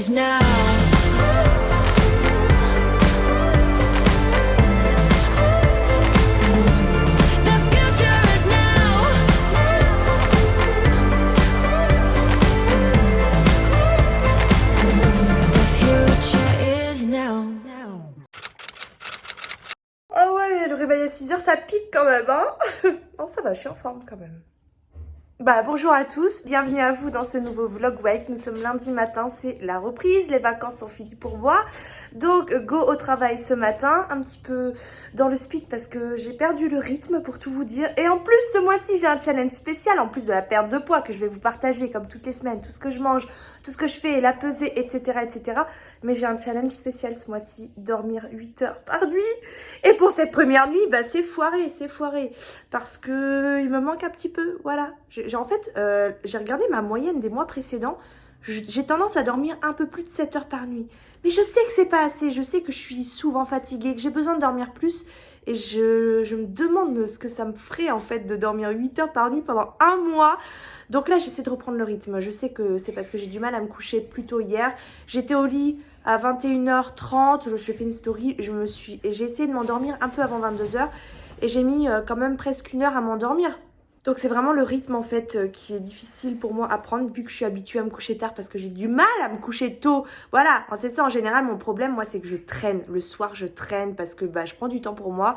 is now. The future is now. The future is now. Oh ouais, le réveil à 6 h, ça pique quand même, hein. Non, ça va, je suis en forme quand même. Bonjour à tous, bienvenue à vous dans ce nouveau vlog Wake. Nous sommes lundi matin, c'est la reprise, les vacances sont finies pour moi. Donc go au travail ce matin, un petit peu dans le speed parce que j'ai perdu le rythme pour tout vous dire. Et en plus ce mois-ci j'ai un challenge spécial, en plus de la perte de poids que je vais vous partager comme toutes les semaines, tout ce que je mange, tout ce que je fais, la pesée, etc. etc. Mais j'ai un challenge spécial ce mois-ci, dormir 8 heures par nuit. Et pour cette première nuit, c'est foiré. Parce que il me manque un petit peu, voilà. En fait, j'ai regardé ma moyenne des mois précédents. J'ai tendance à dormir un peu plus de 7 heures par nuit. Mais je sais que c'est pas assez. Je sais que je suis souvent fatiguée, que j'ai besoin de dormir plus. Et je me demande ce que ça me ferait en fait de dormir 8 heures par nuit pendant un mois. Donc là, j'essaie de reprendre le rythme. Je sais que c'est parce que j'ai du mal à me coucher plus tôt hier. J'étais au lit à 21h30. J'ai fait une story. J'ai essayé de m'endormir un peu avant 22h. Et j'ai mis quand même presque 1 heure à m'endormir. Donc c'est vraiment le rythme en fait qui est difficile pour moi à prendre vu que je suis habituée à me coucher tard parce que j'ai du mal à me coucher tôt. Voilà, c'est ça en général mon problème, moi c'est que je traîne. Le soir je traîne parce que je prends du temps pour moi.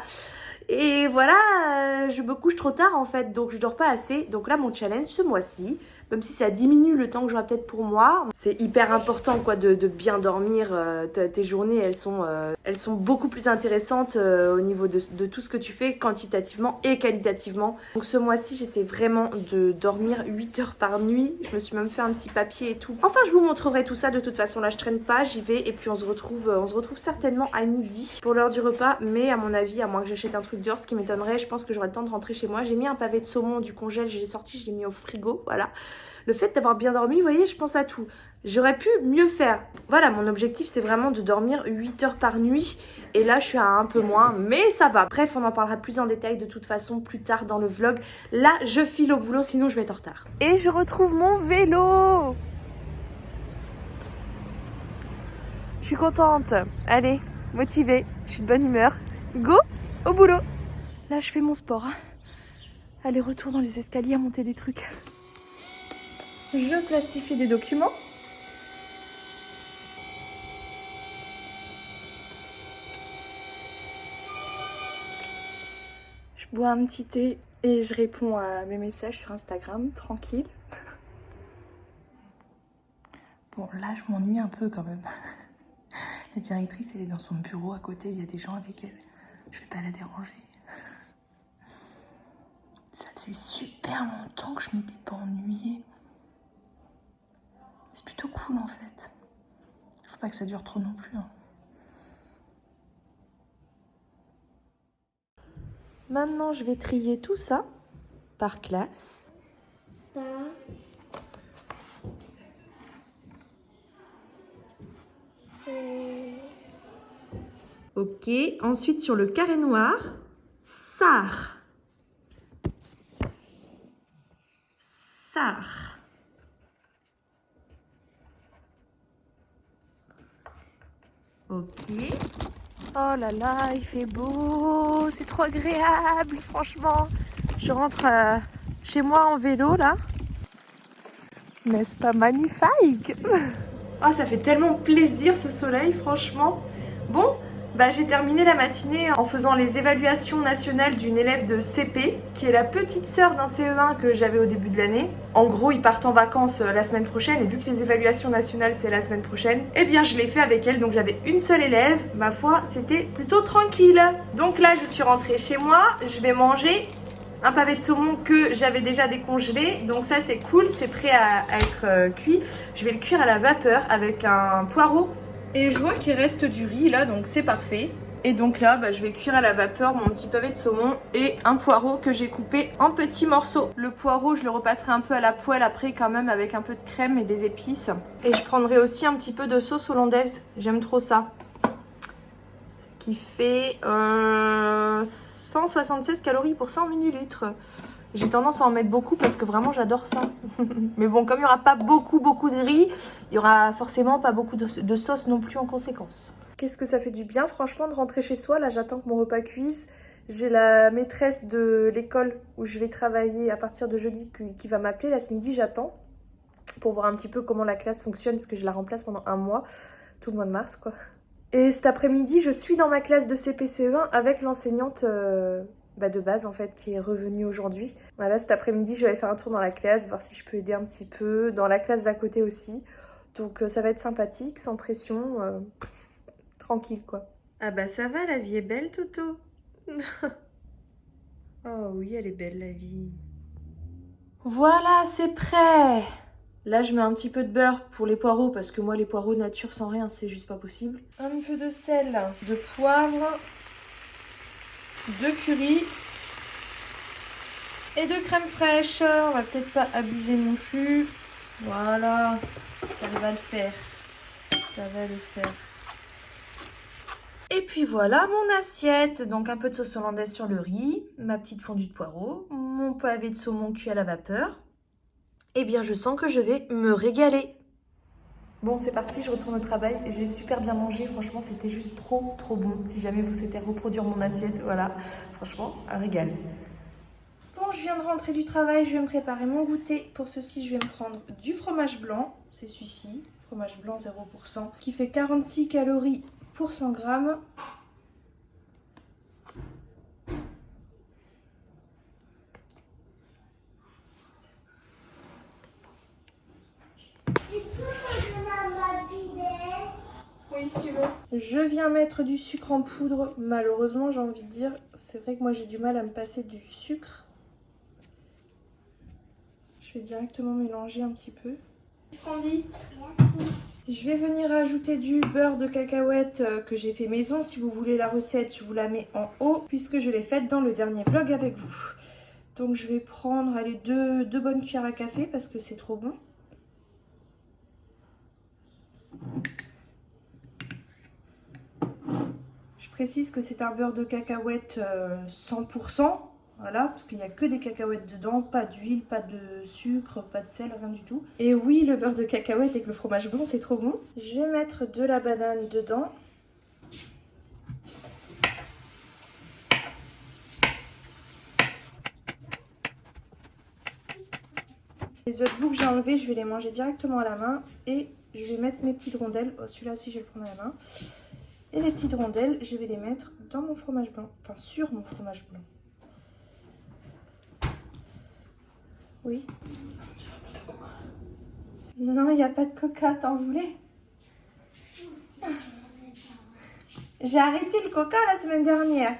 Et voilà, je me couche trop tard en fait, donc je dors pas assez. Donc là mon challenge ce mois-ci, même si ça diminue le temps que j'aurai peut-être pour moi, c'est hyper important quoi de bien dormir. Tes journées elles sont beaucoup plus intéressantes au niveau de tout ce que tu fais quantitativement et qualitativement. Donc ce mois-ci j'essaie vraiment de dormir 8 heures par nuit. Je me suis même fait un petit papier et tout. Enfin je vous montrerai tout ça de toute façon, là je traîne pas, j'y vais et puis on se retrouve certainement à midi pour l'heure du repas. Mais à mon avis, à moins que j'achète un truc dehors, ce qui m'étonnerait, je pense que j'aurai le temps de rentrer chez moi. J'ai mis un pavé de saumon du congèle, je l'ai sorti, je l'ai mis au frigo, voilà. Le fait d'avoir bien dormi, vous voyez, je pense à tout. J'aurais pu mieux faire. Voilà, mon objectif, c'est vraiment de dormir 8 heures par nuit. Et là, je suis à un peu moins, mais ça va. Bref, on en parlera plus en détail de toute façon plus tard dans le vlog. Là, je file au boulot, sinon je vais être en retard. Et je retrouve mon vélo. Je suis contente. Allez, motivée, je suis de bonne humeur. Go au boulot. Là, je fais mon sport. Aller-retour dans les escaliers à monter des trucs. Je plastifie des documents. Je bois un petit thé et je réponds à mes messages sur Instagram, tranquille. Bon, là, je m'ennuie un peu quand même. La directrice, elle est dans son bureau à côté, il y a des gens avec elle. Je vais pas la déranger. Ça faisait super longtemps que je m'étais pas ennuyée. C'est plutôt cool en fait. Faut pas que ça dure trop non plus. Hein. Maintenant, je vais trier tout ça par classe. Ok, ensuite sur le carré noir, Sar. Sar. Ok. Oh là là, il fait beau, c'est trop agréable, franchement. Je rentre chez moi en vélo là. N'est-ce pas magnifique? Oh, ça fait tellement plaisir ce soleil, franchement. Bon, j'ai terminé la matinée en faisant les évaluations nationales d'une élève de CP, qui est la petite sœur d'un CE1 que j'avais au début de l'année. En gros, ils partent en vacances la semaine prochaine, et vu que les évaluations nationales c'est la semaine prochaine, eh bien je l'ai fait avec elle, donc j'avais une seule élève. Ma foi, c'était plutôt tranquille. Donc là, je suis rentrée chez moi, je vais manger un pavé de saumon que j'avais déjà décongelé, donc ça c'est cool, c'est prêt à être cuit. Je vais le cuire à la vapeur avec un poireau. Et je vois qu'il reste du riz là, donc c'est parfait. Et donc là, je vais cuire à la vapeur mon petit pavé de saumon et un poireau que j'ai coupé en petits morceaux. Le poireau, je le repasserai un peu à la poêle après quand même avec un peu de crème et des épices. Et je prendrai aussi un petit peu de sauce hollandaise, j'aime trop ça. Qui fait 176 calories pour 100 millilitres. J'ai tendance à en mettre beaucoup parce que vraiment j'adore ça. Mais bon, comme il n'y aura pas beaucoup de riz, il y aura forcément pas beaucoup de sauce non plus en conséquence. Qu'est-ce que ça fait du bien franchement de rentrer chez soi. Là j'attends que mon repas cuise. J'ai la maîtresse de l'école où je vais travailler à partir de jeudi qui va m'appeler. Là ce midi j'attends pour voir un petit peu comment la classe fonctionne parce que je la remplace pendant un mois, tout le mois de mars quoi. Et cet après-midi je suis dans ma classe de CPCE1 avec l'enseignante de base en fait qui est revenue aujourd'hui. Voilà, cet après-midi je vais aller faire un tour dans la classe, voir si je peux aider un petit peu, dans la classe d'à côté aussi. Donc ça va être sympathique, sans pression, tranquille quoi. Ah bah ça va, la vie est belle Toto. Oh oui, elle est belle la vie. Voilà, c'est prêt. Là je mets un petit peu de beurre pour les poireaux parce que moi les poireaux nature sans rien c'est juste pas possible. Un peu de sel, de poivre, de curry et de crème fraîche. On va peut-être pas abuser non plus. Voilà, ça va le faire. Ça va le faire. Et puis voilà mon assiette. Donc un peu de sauce hollandaise sur le riz, ma petite fondue de poireaux, mon pavé de saumon cuit à la vapeur. Eh bien je sens que je vais me régaler. Bon c'est parti, je retourne au travail. J'ai super bien mangé, franchement c'était juste trop bon. Si jamais vous souhaitez reproduire mon assiette, voilà, franchement un régal. Bon, je viens de rentrer du travail, je vais me préparer mon goûter. Pour ceci, je vais me prendre du fromage blanc, c'est celui-ci, fromage blanc 0%, qui fait 46 calories pour 100 grammes. Oui, si tu veux. Je viens mettre du sucre en poudre. Malheureusement, j'ai envie de dire, c'est vrai que moi j'ai du mal à me passer du sucre. Je vais directement mélanger un petit peu. Qu'est-ce qu'on dit ? Je vais venir ajouter du beurre de cacahuète que j'ai fait maison. Si vous voulez la recette, je vous la mets en haut puisque je l'ai faite dans le dernier vlog avec vous. Donc je vais prendre allez, deux bonnes cuillères à café parce que c'est trop bon. Je précise que c'est un beurre de cacahuète 100%. Voilà, parce qu'il n'y a que des cacahuètes dedans, pas d'huile, pas de sucre, pas de sel, rien du tout. Et oui, le beurre de cacahuète avec le fromage blanc, c'est trop bon. Je vais mettre de la banane dedans. Les autres bouts que j'ai enlevés, je vais les manger directement à la main. Et je vais mettre mes petites rondelles. Oh, celui-là aussi, je vais le prendre à la main. Et les petites rondelles, je vais les mettre dans mon fromage blanc. Enfin, sur mon fromage blanc. Oui. Non, il n'y a pas de coca, t'en voulais? J'ai arrêté le coca la semaine dernière.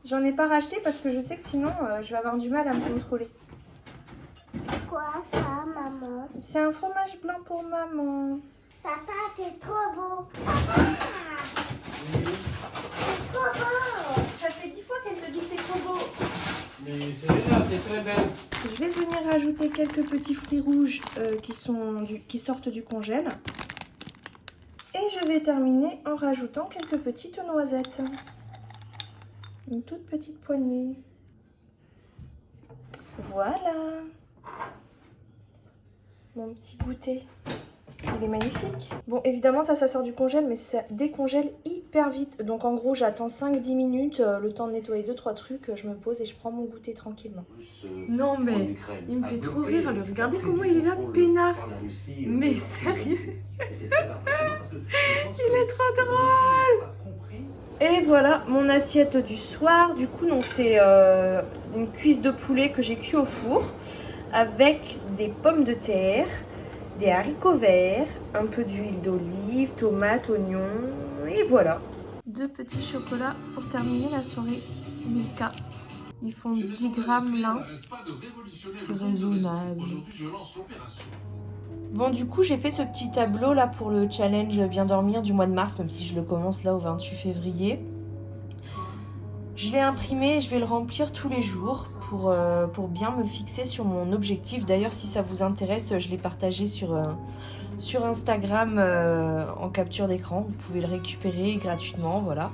J'en ai pas racheté parce que je sais que sinon, je vais avoir du mal à me contrôler. Quoi ça, maman? C'est un fromage blanc pour maman. Papa, c'est trop beau. Papa! C'est trop beau. Ça fait 10 fois qu'elle me dit que t'es trop beau. Mais c'est bien, t'es très belle. Je vais venir rajouter quelques petits fruits rouges qui sortent du congèle. Et je vais terminer en rajoutant quelques petites noisettes. Une toute petite poignée. Voilà. Mon petit goûter. Il est magnifique. Bon, évidemment, ça sort du congèle, mais ça décongèle hyper vite. Donc, en gros, j'attends 5-10 minutes, le temps de nettoyer 2-3 trucs. Je me pose et je prends mon goûter tranquillement. Non, mais il me fait trop rire. Regardez comment il est là, peinard. Mais sérieux, il est trop drôle. Et voilà mon assiette du soir. Du coup, donc c'est une cuisse de poulet que j'ai cuit au four avec des pommes de terre, des haricots verts, un peu d'huile d'olive, tomates, oignons, et voilà. 2 petits chocolats pour terminer la soirée Milka. Ils font 10 grammes l'un. C'est raisonnable. Bon, du coup, j'ai fait ce petit tableau là pour le challenge Bien dormir du mois de mars, même si je le commence là au 28 février. Je l'ai imprimé et je vais le remplir tous les jours pour bien me fixer sur mon objectif. D'ailleurs, si ça vous intéresse, je l'ai partagé sur Instagram en capture d'écran. Vous pouvez le récupérer gratuitement, voilà.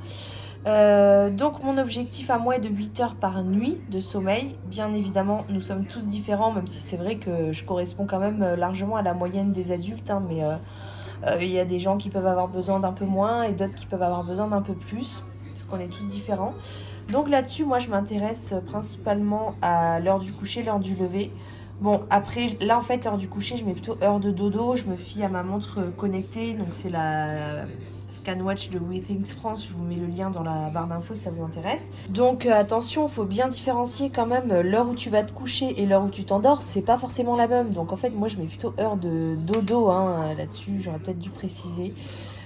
Donc mon objectif à moi est de 8 heures par nuit de sommeil. Bien évidemment, nous sommes tous différents, même si c'est vrai que je corresponds quand même largement à la moyenne des adultes, hein, mais il y a des gens qui peuvent avoir besoin d'un peu moins et d'autres qui peuvent avoir besoin d'un peu plus, parce qu'on est tous différents. Donc là-dessus, moi je m'intéresse principalement à l'heure du coucher, l'heure du lever. Bon, après, là en fait, heure du coucher, je mets plutôt heure de dodo. Je me fie à ma montre connectée, donc c'est la Scanwatch de WeThings France. Je vous mets le lien dans la barre d'infos si ça vous intéresse. Donc attention, il faut bien différencier quand même l'heure où tu vas te coucher et l'heure où tu t'endors. C'est pas forcément la même. Donc en fait, moi je mets plutôt heure de dodo hein, là-dessus. J'aurais peut-être dû préciser.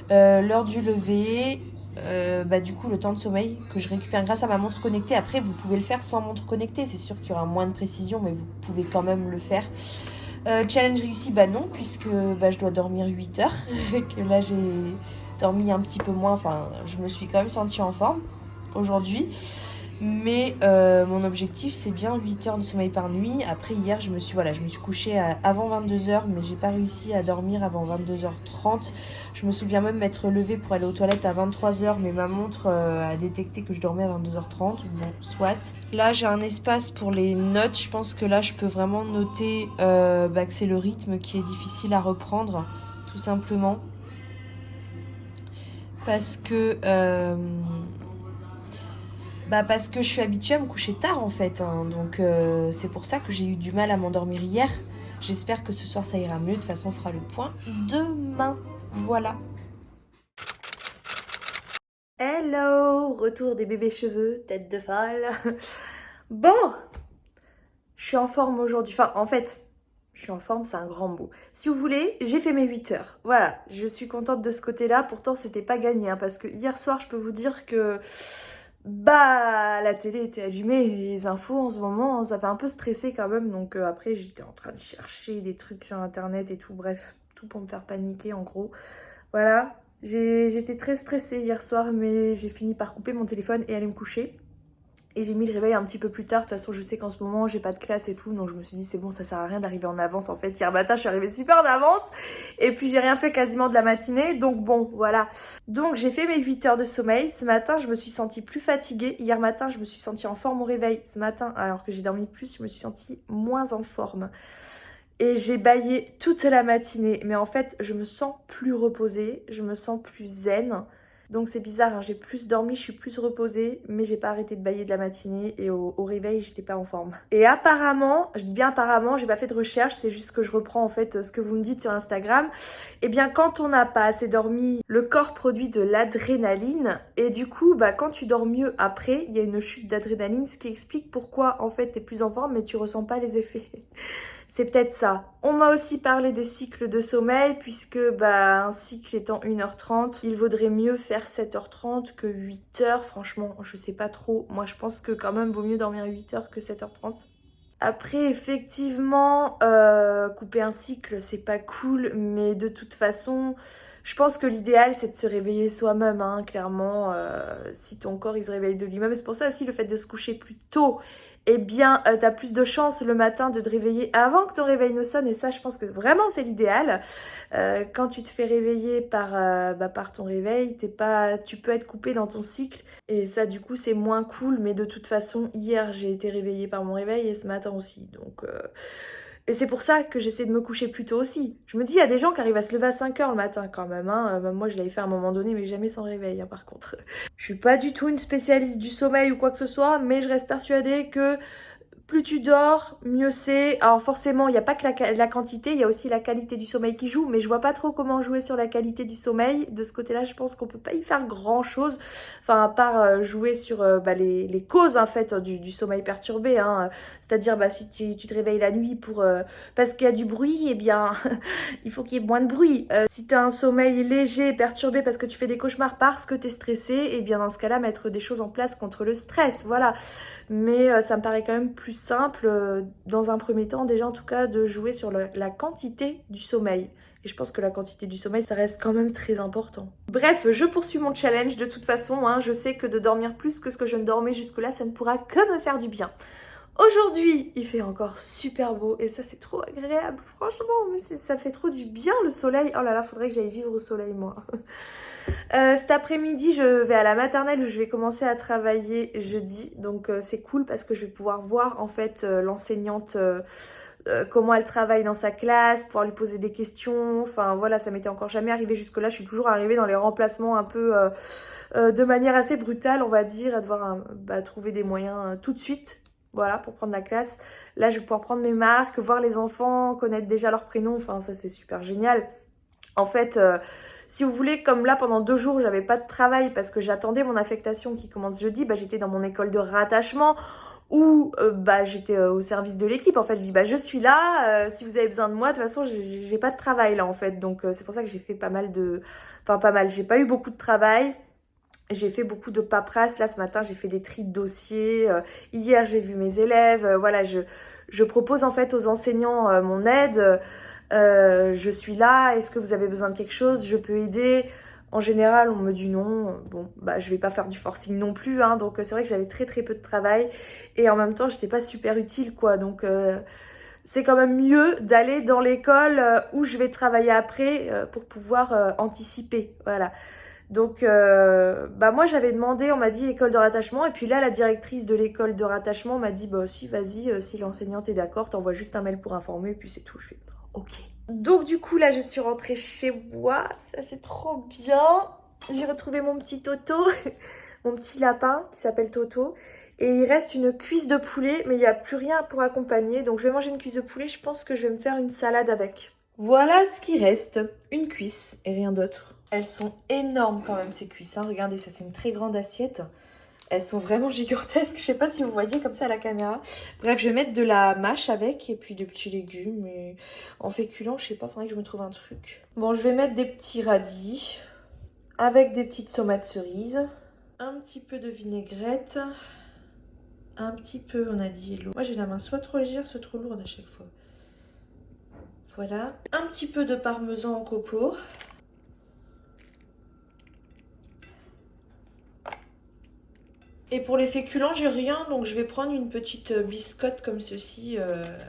L'heure du lever. Du coup le temps de sommeil que je récupère grâce à ma montre connectée. Après vous pouvez le faire sans montre connectée, c'est sûr qu'il y aura moins de précision mais vous pouvez quand même le faire. Challenge réussi, non puisque je dois dormir 8 heures et que là j'ai dormi un petit peu moins, enfin je me suis quand même sentie en forme aujourd'hui. Mais mon objectif c'est bien 8 heures de sommeil par nuit. Après hier je me suis couchée avant 22h mais j'ai pas réussi à dormir avant 22h30. Je me souviens même m'être levée pour aller aux toilettes à 23h mais ma montre a détecté que je dormais à 22h30. Bon, soit. Là j'ai un espace pour les notes. Je pense que là je peux vraiment noter que c'est le rythme qui est difficile à reprendre tout simplement. Parce que je suis habituée à me coucher tard en fait, hein. Donc c'est pour ça que j'ai eu du mal à m'endormir hier. J'espère que ce soir ça ira mieux, de toute façon on fera le point demain, voilà. Hello, retour des bébés cheveux, tête de folle. Bon, je suis en forme aujourd'hui, enfin en fait, je suis en forme, c'est un grand mot. Si vous voulez, j'ai fait mes 8 heures. Voilà, je suis contente de ce côté-là. Pourtant, c'était pas gagné. Hein, parce que hier soir, je peux vous dire que la télé était allumée. Et les infos, en ce moment, ça fait un peu stressé quand même. Donc après, j'étais en train de chercher des trucs sur Internet et tout. Bref, tout pour me faire paniquer, en gros. Voilà, j'étais très stressée hier soir. Mais j'ai fini par couper mon téléphone et aller me coucher. Et j'ai mis le réveil un petit peu plus tard. De toute façon, je sais qu'en ce moment, j'ai pas de classe et tout. Donc, je me suis dit, c'est bon, ça sert à rien d'arriver en avance. En fait, hier matin, je suis arrivée super en avance. Et puis, j'ai rien fait quasiment de la matinée. Donc, bon, voilà. Donc, j'ai fait mes 8 heures de sommeil. Ce matin, je me suis sentie plus fatiguée. Hier matin, je me suis sentie en forme au réveil. Ce matin, alors que j'ai dormi plus, je me suis sentie moins en forme. Et j'ai bâillé toute la matinée. Mais en fait, je me sens plus reposée. Je me sens plus zen. Donc c'est bizarre, hein, j'ai plus dormi, je suis plus reposée, mais j'ai pas arrêté de bâiller de la matinée et au réveil, j'étais pas en forme. Et apparemment, je dis bien apparemment, j'ai pas fait de recherche, c'est juste que je reprends en fait ce que vous me dites sur Instagram. Eh bien quand on n'a pas assez dormi, le corps produit de l'adrénaline et du coup, quand tu dors mieux après, il y a une chute d'adrénaline, ce qui explique pourquoi en fait t'es plus en forme mais tu ressens pas les effets. C'est peut-être ça. On m'a aussi parlé des cycles de sommeil puisque un cycle étant 1h30, il vaudrait mieux faire 7h30 que 8h. Franchement, je sais pas trop. Moi, je pense que quand même, vaut mieux dormir 8h que 7h30. Après, effectivement, couper un cycle, c'est pas cool, mais de toute façon, je pense que l'idéal, c'est de se réveiller soi-même, hein, clairement, si ton corps, il se réveille de lui-même. C'est pour ça aussi, le fait de se coucher plus tôt, eh bien, t'as plus de chances le matin de te réveiller avant que ton réveil ne sonne. Et ça, je pense que vraiment, c'est l'idéal. Quand tu te fais réveiller par ton réveil, tu peux être coupé dans ton cycle. Et ça, du coup, c'est moins cool. Mais de toute façon, hier, j'ai été réveillée par mon réveil et ce matin aussi. Donc... Et c'est pour ça que j'essaie de me coucher plus tôt aussi. Je me dis, il y a des gens qui arrivent à se lever à 5h le matin quand même. Hein. Moi, je l'avais fait à un moment donné, mais jamais sans réveil, hein, par contre. Je suis pas du tout une spécialiste du sommeil ou quoi que ce soit, mais je reste persuadée que plus tu dors, mieux c'est. Alors forcément, il n'y a pas que la quantité, il y a aussi la qualité du sommeil qui joue, mais je vois pas trop comment jouer sur la qualité du sommeil. De ce côté-là, je pense qu'on peut pas y faire grand-chose, enfin à part jouer sur les causes en fait du sommeil perturbé, hein. C'est-à-dire si tu te réveilles la nuit parce qu'il y a du bruit, eh bien il faut qu'il y ait moins de bruit. Si tu as un sommeil léger, perturbé parce que tu fais des cauchemars parce que tu es stressé, eh bien dans ce cas-là, mettre des choses en place contre le stress, voilà. Mais ça me paraît quand même plus simple, dans un premier temps déjà en tout cas, de jouer sur la quantité du sommeil. Et je pense que la quantité du sommeil, ça reste quand même très important. Bref, je poursuis mon challenge de toute façon, hein. Je sais que de dormir plus que ce que je ne dormais jusque-là, ça ne pourra que me faire du bien. Aujourd'hui, il fait encore super beau et ça c'est trop agréable, franchement, mais ça fait trop du bien le soleil. Oh là là, faudrait que j'aille vivre au soleil moi. Cet après-midi, je vais à la maternelle où je vais commencer à travailler jeudi. Donc c'est cool parce que je vais pouvoir voir en fait l'enseignante comment elle travaille dans sa classe, pouvoir lui poser des questions. Enfin voilà, ça m'était encore jamais arrivé jusque-là. Je suis toujours arrivée dans les remplacements un peu de manière assez brutale, on va dire, à devoir trouver des moyens tout de suite. Voilà, pour prendre la classe. Là, je vais pouvoir prendre mes marques, voir les enfants, connaître déjà leurs prénoms. Enfin, ça, c'est super génial. En fait, si vous voulez, comme là, pendant 2 jours, j'avais pas de travail parce que j'attendais mon affectation qui commence jeudi. J'étais dans mon école de rattachement où j'étais au service de l'équipe. En fait, je dis, je suis là. Si vous avez besoin de moi, de toute façon, j'ai pas de travail là, en fait. Donc, c'est pour ça que j'ai fait pas mal de... Enfin, pas mal. J'ai pas eu beaucoup de travail. J'ai fait beaucoup de paperasse. Là, ce matin, j'ai fait des tris de dossiers. Hier, j'ai vu mes élèves. Voilà, je propose en fait aux enseignants mon aide. Je suis là. Est-ce que vous avez besoin de quelque chose? Je peux aider. En général, on me dit non. Bon, je vais pas faire du forcing non plus. Hein, donc, c'est vrai que j'avais très très peu de travail. Et en même temps, j'étais pas super utile, quoi. Donc, c'est quand même mieux d'aller dans l'école où je vais travailler après pour pouvoir anticiper. Voilà. Donc, moi, j'avais demandé, on m'a dit école de rattachement. Et puis là, la directrice de l'école de rattachement m'a dit, si, vas-y, si l'enseignante est d'accord, t'envoies juste un mail pour informer. Et puis c'est tout. Je fais, ok. Donc, du coup, là, je suis rentrée chez moi. Ça, c'est trop bien. J'ai retrouvé mon petit Toto, mon petit lapin qui s'appelle Toto. Et il reste une cuisse de poulet, mais il n'y a plus rien pour accompagner. Donc, je vais manger une cuisse de poulet. Je pense que je vais me faire une salade avec. Voilà ce qui reste. Une cuisse et rien d'autre. Elles sont énormes quand même ces cuisses, hein. Regardez, ça c'est une très grande assiette. Elles sont vraiment gigantesques, je sais pas si vous voyez comme ça à la caméra. Bref, je vais mettre de la mâche avec et puis des petits légumes. Et en féculent, je sais pas, faudrait que je me trouve un truc. Bon, je vais mettre des petits radis avec des petites tomates cerises. Un petit peu de vinaigrette. Un petit peu, on a dit hello. Moi j'ai la main soit trop légère, soit trop lourde à chaque fois. Voilà. Un petit peu de parmesan en copeaux. Et pour les féculents, j'ai rien, donc je vais prendre une petite biscotte comme ceci,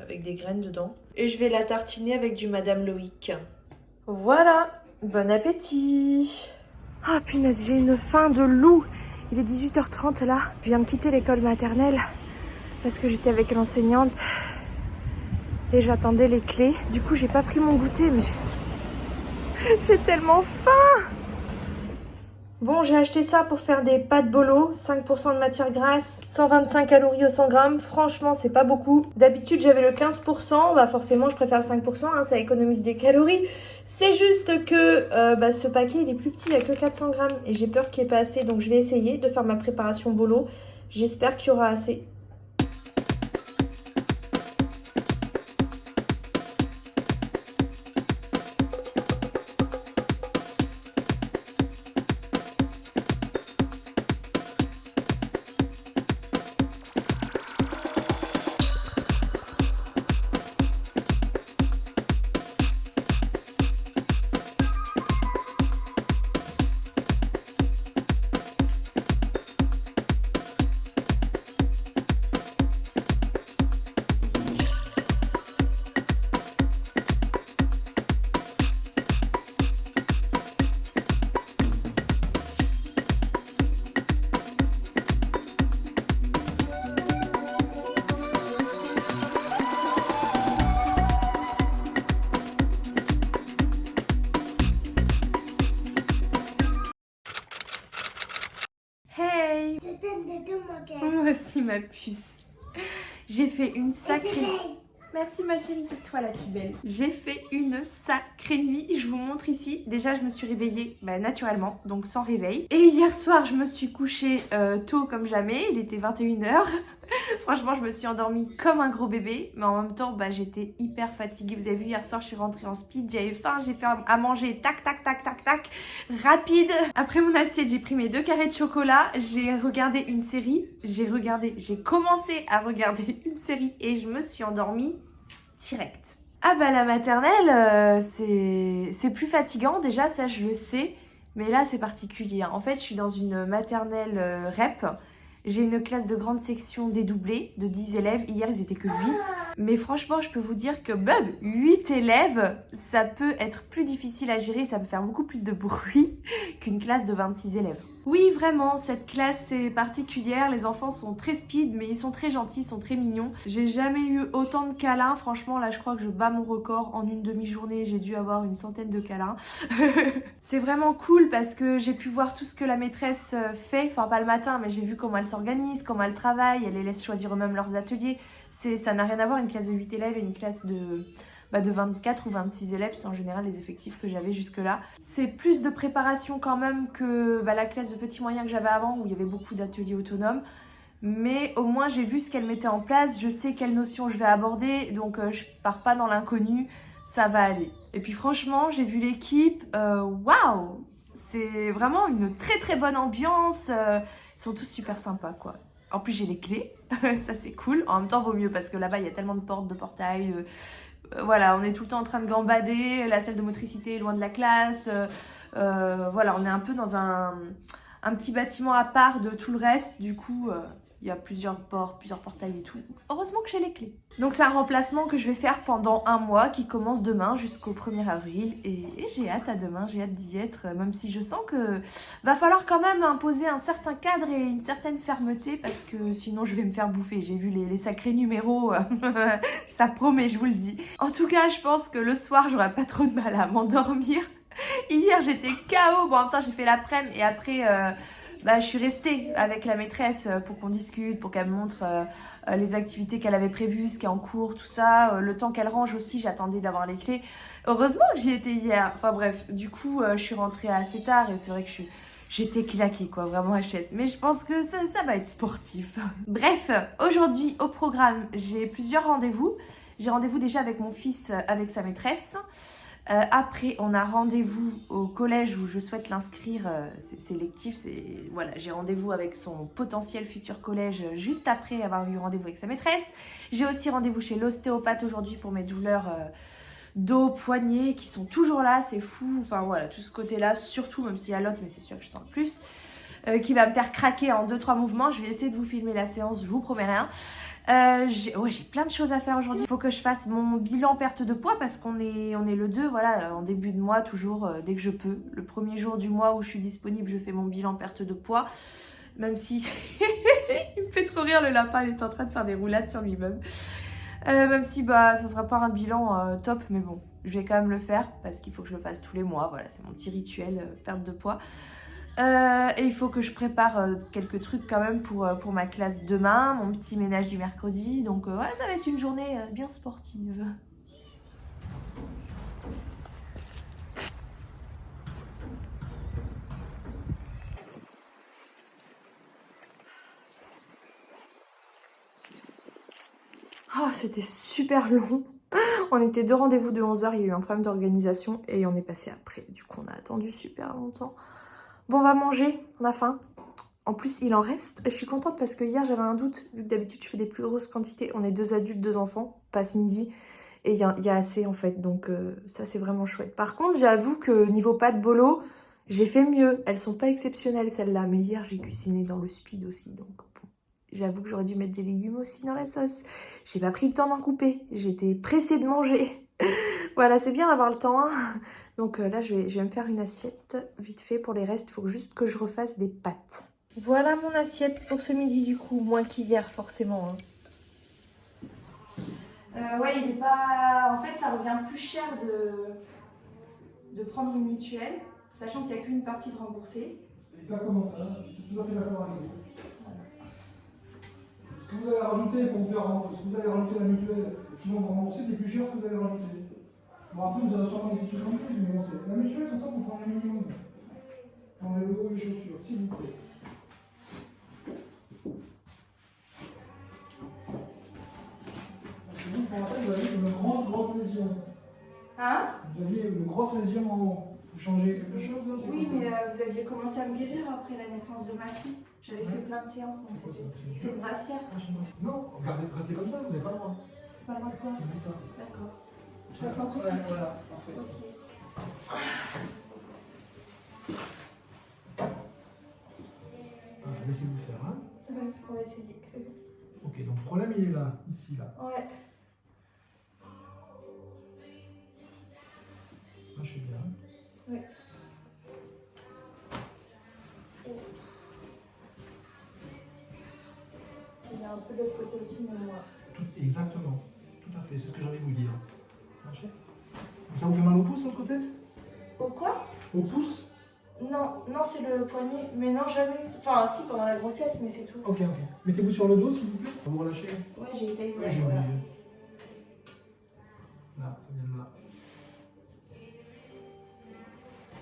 avec des graines dedans. Et je vais la tartiner avec du Madame Loïc. Voilà, bon appétit. Ah punaise, j'ai une faim de loup. Il est 18h30 là. Je viens de quitter l'école maternelle parce que j'étais avec l'enseignante. Et j'attendais les clés. Du coup, j'ai pas pris mon goûter, mais j'ai tellement faim. Bon, j'ai acheté ça pour faire des pâtes bolo, 5% de matière grasse, 125 calories au 100 grammes. Franchement, c'est pas beaucoup. D'habitude, j'avais le 15%. Forcément, je préfère le 5%, hein, ça économise des calories. C'est juste que ce paquet, il est plus petit, il n'y a que 400 grammes. Et j'ai peur qu'il n'y ait pas assez, donc je vais essayer de faire ma préparation bolo. J'espère qu'il y aura assez. Hey! Je donne des deux moquettes. Moi aussi, ma puce. J'ai fait une sacrée... Merci ma chérie, c'est toi la plus belle. J'ai fait une sacrée nuit, je vous montre ici. Déjà, je me suis réveillée naturellement, donc sans réveil. Et hier soir, je me suis couchée tôt comme jamais, il était 21h. Franchement, je me suis endormie comme un gros bébé, mais en même temps, j'étais hyper fatiguée. Vous avez vu, hier soir, je suis rentrée en speed, j'avais faim, j'ai fait à manger, tac, tac, tac, tac, tac, rapide. Après mon assiette, j'ai pris mes 2 carrés de chocolat, j'ai regardé une série, j'ai commencé à regarder une série et je me suis endormie direct. Ah la maternelle, c'est plus fatigant, déjà, ça je le sais, mais là, c'est particulier. En fait, je suis dans une maternelle REP. J'ai une classe de grande section dédoublée de 10 élèves. Hier, ils étaient que 8. Mais franchement, je peux vous dire que même 8 élèves, ça peut être plus difficile à gérer. Ça peut faire beaucoup plus de bruit qu'une classe de 26 élèves. Oui, vraiment, cette classe est particulière. Les enfants sont très speed, mais ils sont très gentils, ils sont très mignons. J'ai jamais eu autant de câlins. Franchement, là, je crois que je bats mon record. En une demi-journée, j'ai dû avoir une centaine de câlins. C'est vraiment cool parce que j'ai pu voir tout ce que la maîtresse fait. Enfin, pas le matin, mais j'ai vu comment elle s'organise, comment elle travaille. Elle les laisse choisir eux-mêmes leurs ateliers. Ça n'a rien à voir, une classe de 8 élèves et une classe de 24 ou 26 élèves, c'est en général les effectifs que j'avais jusque-là. C'est plus de préparation quand même que la classe de petits moyens que j'avais avant où il y avait beaucoup d'ateliers autonomes. Mais au moins j'ai vu ce qu'elle mettait en place, je sais quelles notions je vais aborder, donc je pars pas dans l'inconnu, ça va aller. Et puis franchement, j'ai vu l'équipe, waouh! C'est vraiment une très très bonne ambiance, ils sont tous super sympas quoi. En plus j'ai les clés, ça c'est cool, en même temps vaut mieux parce que là-bas il y a tellement de portes, de portails, voilà, on est tout le temps en train de gambader, la salle de motricité est loin de la classe, voilà, on est un peu dans un petit bâtiment à part de tout le reste, du coup il y a plusieurs portes, plusieurs portails et tout. Heureusement que j'ai les clés. Donc c'est un remplacement que je vais faire pendant un mois qui commence demain jusqu'au 1er avril et j'ai hâte à demain, j'ai hâte d'y être, même si je sens que va falloir quand même imposer un certain cadre et une certaine fermeté parce que sinon je vais me faire bouffer. J'ai vu les sacrés numéros, ça promet, je vous le dis. En tout cas, je pense que le soir, j'aurai pas trop de mal à m'endormir. Hier, j'étais KO, bon en même temps j'ai fait l'après-midi et après... je suis restée avec la maîtresse pour qu'on discute, pour qu'elle me montre les activités qu'elle avait prévues, ce qui est en cours, tout ça. Le temps qu'elle range aussi, j'attendais d'avoir les clés. Heureusement que j'y étais hier. Enfin bref, du coup, je suis rentrée assez tard et c'est vrai que j'étais claquée, quoi, vraiment HS. Mais je pense que ça va être sportif. Bref, aujourd'hui, au programme, j'ai plusieurs rendez-vous. J'ai rendez-vous déjà avec mon fils, avec sa maîtresse. Après, on a rendez-vous au collège où je souhaite l'inscrire, c'est sélectif, voilà, j'ai rendez-vous avec son potentiel futur collège juste après avoir eu rendez-vous avec sa maîtresse. J'ai aussi rendez-vous chez l'ostéopathe aujourd'hui pour mes douleurs dos, poignets qui sont toujours là, c'est fou, enfin voilà, tout ce côté-là, surtout même s'il y a l'autre, mais c'est sûr que je sens le plus, qui va me faire craquer en 2-3 mouvements. Je vais essayer de vous filmer la séance, je vous promets rien. J'ai plein de choses à faire aujourd'hui. Il faut que je fasse mon bilan perte de poids parce qu'on est le 2, voilà, en début de mois, toujours dès que je peux. Le premier jour du mois où je suis disponible, je fais mon bilan perte de poids. Même si... il me fait trop rire, le lapin, il est en train de faire des roulades sur lui-même. Même si ça sera pas un bilan top, mais bon, je vais quand même le faire parce qu'il faut que je le fasse tous les mois. Voilà, c'est mon petit rituel perte de poids. Et il faut que je prépare quelques trucs quand même pour ma classe demain, mon petit ménage du mercredi. Donc ouais, ça va être une journée bien sportive. Oh, c'était super long. On était 2 rendez-vous de 11h, il y a eu un problème d'organisation et on est passé après. Du coup, on a attendu super longtemps. Bon, on va manger, on a faim. En plus, il en reste. Je suis contente parce que hier, j'avais un doute. Vu que d'habitude, je fais des plus grosses quantités. On est 2 adultes, 2 enfants, passe midi. Et il y a assez, en fait. Donc, ça, c'est vraiment chouette. Par contre, j'avoue que niveau pâtes bolo, j'ai fait mieux. Elles sont pas exceptionnelles, celles-là. Mais hier, j'ai cuisiné dans le speed aussi. Donc, bon. J'avoue que j'aurais dû mettre des légumes aussi dans la sauce. J'ai pas pris le temps d'en couper. J'étais pressée de manger. Voilà, c'est bien d'avoir le temps, hein. Donc là, je vais me faire une assiette vite fait pour les restes. Il faut juste que je refasse des pâtes. Voilà mon assiette pour ce midi du coup, moins qu'hier forcément. Ouais, il est pas... En fait, ça revient plus cher de prendre une mutuelle, sachant qu'il n'y a qu'une partie de remboursée. Exactement ça, tout à fait d'accord avec vous. Ce que vous allez rajouter pour vous faire rembourser, ce que vous allez rajouter la mutuelle, ce qu'ils vont vous rembourser, c'est plus cher que ce que vous allez rajouter. Bon, après, vous avez sûrement des petits trucs en plus, mais bon, c'est la mutuelle, de toute façon, vous prenez le minimum. Prenez le haut et les chaussures, s'il vous plaît. Vous, pour rappel, vous avez une grosse lésion. Hein? Vous aviez une grosse lésion en haut. Vous changez quelque chose là? Oui, mais vous aviez commencé à me guérir après la naissance de ma fille. J'avais fait plein de séances, donc c'est une brassière. Non, regardez, restez comme ça, vous n'avez pas le droit. Pas le droit de quoi? Ça. D'accord. Je passe mon soutif. Voilà, parfait. Ok. Laissez-vous faire, hein? Ouais. On va essayer. Ok, donc le problème il est là, ici, là. Ouais. Lâchez bien. Ouais. Il y a un peu de l'autre côté aussi, mais moi. Exactement, tout à fait, c'est ce que j'allais vous dire. Lâchez. Ça vous fait mal au pouce, l'autre côté? Au quoi? Au pouce? Non, non, c'est le poignet. Mais non, jamais eu. Enfin, si, pendant la grossesse, mais c'est tout. Ok, ok. Mettez-vous sur le dos, s'il vous plaît. Vous relâchez. Ouais, j'ai essayé. Ouais, j'ai voilà. oublié. Là, ça vient de là.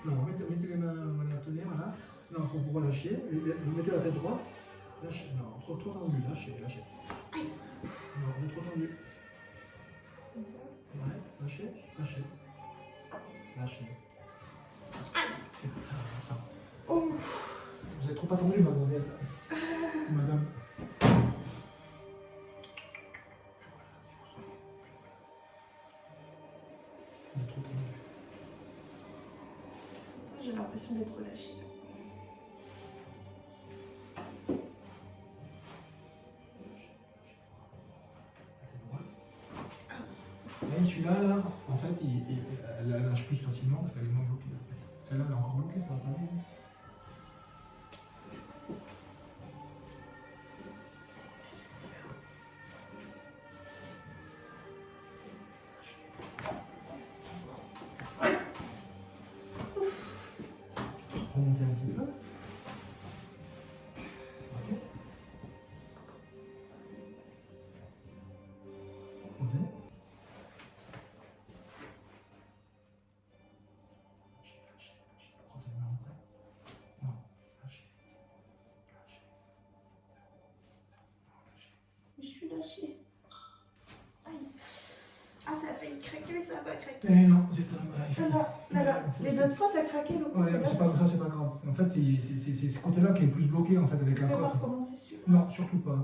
Non, mettez les mains, voilà, tenez, voilà. Non, il faut vous relâcher. Vous mettez la tête droite. Lâchez. Non, trop tendu. Lâchez. Non, vous êtes trop tendu. Comme ça. Ouais, lâchez. Putain, ça. Oh. Vous êtes trop attendu, mademoiselle. Madame. Vous êtes trop tendu. J'ai l'impression d'être relâchée. Même celui-là, là, en fait, elle lâche plus facilement parce qu'elle est moins bloquée. En fait. Celle-là, elle est encore bloquée, ça va pas bien. Remontez un petit peu. Ok. Posez. Troisième main en vrai. Non, lâchez. Je suis lâchée. Aïe. Ah, ça a failli craquer, mais ça n'a pas craqué. Eh non, vous êtes un... Là. Les autres fois, ça craquait le coup. Ouais, mais c'est pas grave. En fait, c'est ce côté-là qui est le plus bloqué en fait avec la On va cote. voir comment c'est sûr. Non, surtout pas,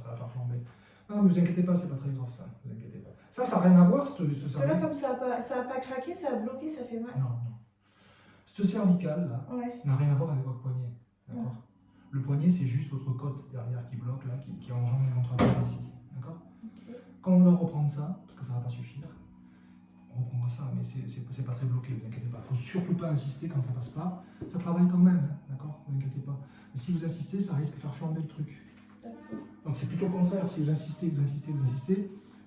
ça va faire flamber. Non, mais vous inquiétez pas, c'est pas très grave ça, vous inquiétez pas. Ça n'a rien à voir, ce Parce que là, cervical. comme ça a pas craqué, ça a bloqué, ça fait mal. Non. Ce cervical là Ouais. n'a rien à voir avec votre poignet, d'accord? Le poignet, c'est juste votre côte derrière qui bloque là, qui engendre les contractions ici, d'accord? Ok. Quand on va reprendre ça, parce que ça va pas suffire, on reprendra ça, mais c'est pas très bloqué, vous inquiétez pas. Faut surtout pas insister quand ça passe pas. Ça travaille quand même, hein, d'accord? Vous inquiétez pas. Mais si vous insistez, ça risque de faire flamber le truc. D'accord. Donc c'est plutôt le contraire. Si vous insistez,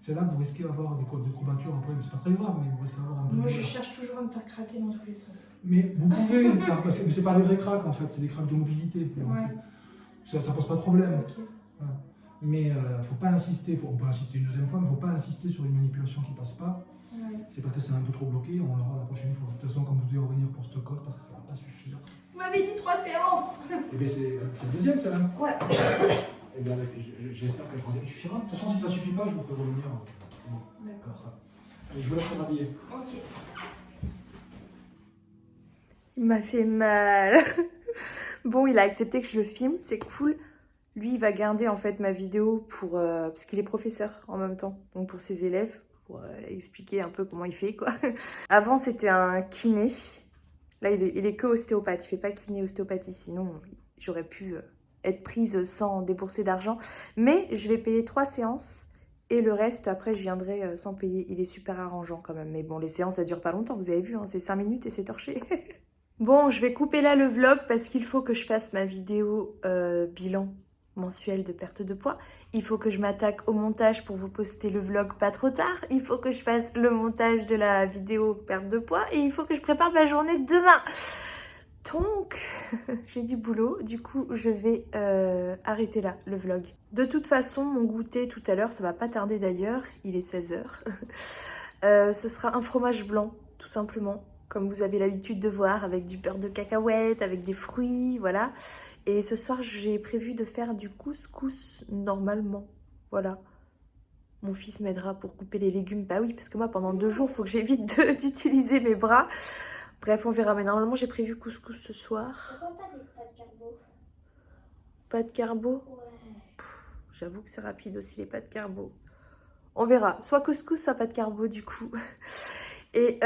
c'est là que vous risquez d'avoir des courbatures après. C'est pas très grave, mais vous risquez d'avoir un peu Moi, de je douleur. cherche toujours à me faire craquer dans tous les sens. Mais vous pouvez le faire, parce que c'est pas des vrais cracks en fait, c'est des cracks de mobilité. Donc, Ouais. ça pose pas de problème. Ok. Voilà. Mais faut pas insister, on peut insister une deuxième fois, mais faut pas insister sur une manipulation qui passe pas. Ouais. C'est parce que c'est un peu trop bloqué, on l'aura la prochaine fois. De toute façon, comme vous devez revenir pour ce code, parce que ça va pas suffire. Vous m'avez dit 3 séances. Et bien c'est le deuxième, celle-là. Ouais. Et bien j'espère que le troisième suffira. De toute façon, si ça suffit pas, je vous ferai revenir. Bon. D'accord. Allez, je vous laisse me rhabiller. Ok. Il m'a fait mal. Bon, il a accepté que je le filme, c'est cool. Lui, il va garder en fait ma vidéo pour parce qu'il est professeur en même temps, donc pour ses élèves, pour expliquer un peu comment il fait quoi. Avant, c'était un kiné. Là, il est que ostéopathe. Il fait pas kiné, ostéopathie. Sinon, j'aurais pu être prise sans débourser d'argent. Mais je vais payer 3 séances. Et le reste, après, je viendrai sans payer. Il est super arrangeant quand même. Mais bon, les séances, ça dure pas longtemps. Vous avez vu, hein, c'est 5 minutes et c'est torché. Bon, je vais couper là le vlog parce qu'il faut que je fasse ma vidéo bilan mensuel de perte de poids. Il faut que je m'attaque au montage pour vous poster le vlog pas trop tard. Il faut que je fasse le montage de la vidéo perte de poids. Et il faut que je prépare ma journée de demain. Donc, j'ai du boulot. Du coup, je vais arrêter là le vlog. De toute façon, mon goûter tout à l'heure, ça va pas tarder d'ailleurs. Il est 16h. Ce sera un fromage blanc, tout simplement. Comme vous avez l'habitude de voir, avec du beurre de cacahuète, avec des fruits, voilà. Et ce soir, j'ai prévu de faire du couscous, normalement. Voilà. Mon fils m'aidera pour couper les légumes. Bah oui, parce que moi, pendant 2 jours, il faut que j'évite d'utiliser mes bras. Bref, on verra. Mais normalement, j'ai prévu couscous ce soir. Pourquoi pas des pâtes carbo? Pas de carbo? Ouais. J'avoue que c'est rapide aussi, les pâtes carbo. On verra. Soit couscous, soit pas de carbo, du coup. Et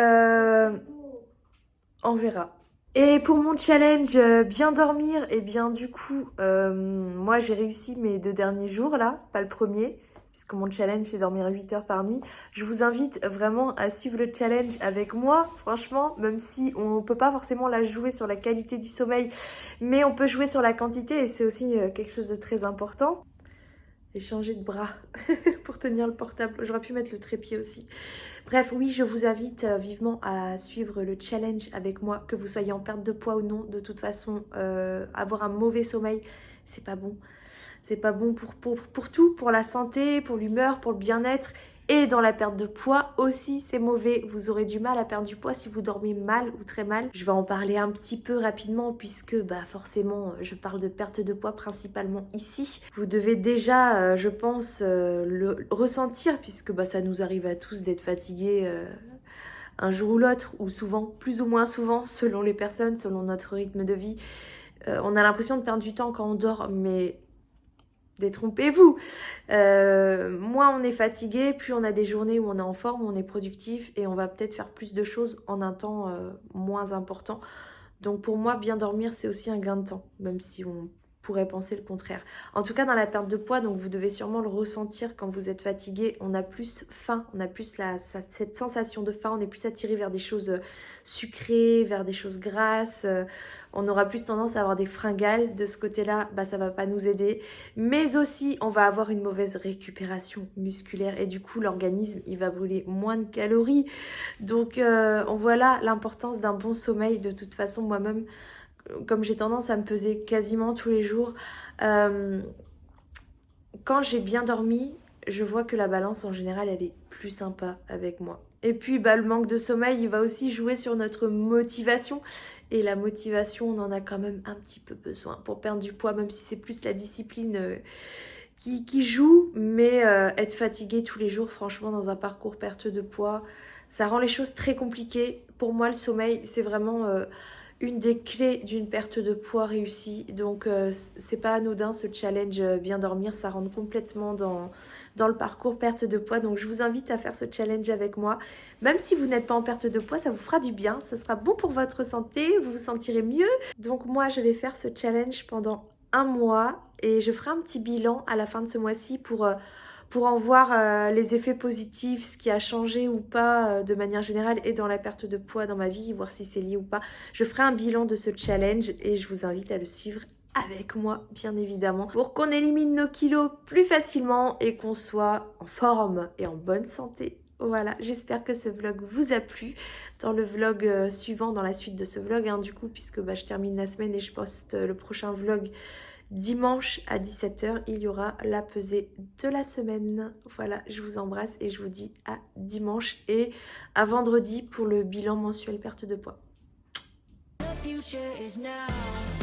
on verra. Et pour mon challenge bien dormir, et bien du coup, moi j'ai réussi mes 2 derniers jours là, pas le premier, puisque mon challenge c'est dormir 8 heures par nuit. Je vous invite vraiment à suivre le challenge avec moi, franchement, même si on peut pas forcément la jouer sur la qualité du sommeil, mais on peut jouer sur la quantité et c'est aussi quelque chose de très important. J'ai changé de bras pour tenir le portable, j'aurais pu mettre le trépied aussi. Bref, oui, je vous invite vivement à suivre le challenge avec moi, que vous soyez en perte de poids ou non. De toute façon, avoir un mauvais sommeil, c'est pas bon. C'est pas bon pour tout, pour la santé, pour l'humeur, pour le bien-être. Et dans la perte de poids aussi, c'est mauvais. Vous aurez du mal à perdre du poids si vous dormez mal ou très mal. Je vais en parler un petit peu rapidement puisque forcément, je parle de perte de poids principalement ici. Vous devez déjà, je pense, le ressentir puisque ça nous arrive à tous d'être fatigués un jour ou l'autre, ou souvent, plus ou moins souvent, selon les personnes, selon notre rythme de vie. On a l'impression de perdre du temps quand on dort, mais détrompez-vous. Moins on est fatigué, plus on a des journées où on est en forme, où on est productif et on va peut-être faire plus de choses en un temps moins important. Donc pour moi, bien dormir, c'est aussi un gain de temps, même si on pourrait penser le contraire. En tout cas, dans la perte de poids, donc vous devez sûrement le ressentir quand vous êtes fatigué. On a plus faim, on a plus cette sensation de faim, on est plus attiré vers des choses sucrées, vers des choses grasses. On aura plus tendance à avoir des fringales. De ce côté-là, ça va pas nous aider. Mais aussi, on va avoir une mauvaise récupération musculaire et du coup, l'organisme, il va brûler moins de calories. Donc, on voit là l'importance d'un bon sommeil. De toute façon, moi-même, comme j'ai tendance à me peser quasiment tous les jours, quand j'ai bien dormi, je vois que la balance en général, elle est plus sympa avec moi. Et puis, le manque de sommeil, il va aussi jouer sur notre motivation. Et la motivation, on en a quand même un petit peu besoin pour perdre du poids, même si c'est plus la discipline qui joue. Mais être fatigué tous les jours, franchement, dans un parcours perte de poids, ça rend les choses très compliquées. Pour moi, le sommeil, c'est vraiment une des clés d'une perte de poids réussie. Donc, c'est pas anodin ce challenge bien dormir, ça rentre complètement dans le parcours perte de poids. Donc, je vous invite à faire ce challenge avec moi. Même si vous n'êtes pas en perte de poids, ça vous fera du bien, ça sera bon pour votre santé, vous vous sentirez mieux. Donc, moi, je vais faire ce challenge pendant 1 mois et je ferai un petit bilan à la fin de ce mois-ci pour en voir les effets positifs, ce qui a changé ou pas de manière générale et dans la perte de poids dans ma vie, voir si c'est lié ou pas. Je ferai un bilan de ce challenge et je vous invite à le suivre avec moi, bien évidemment, pour qu'on élimine nos kilos plus facilement et qu'on soit en forme et en bonne santé. Voilà, j'espère que ce vlog vous a plu. Dans le vlog suivant, dans la suite de ce vlog, du coup, puisque je termine la semaine et je poste le prochain vlog dimanche à 17 h, il y aura la pesée de la semaine. Voilà, je vous embrasse et je vous dis à dimanche et à vendredi pour le bilan mensuel perte de poids. The future is now.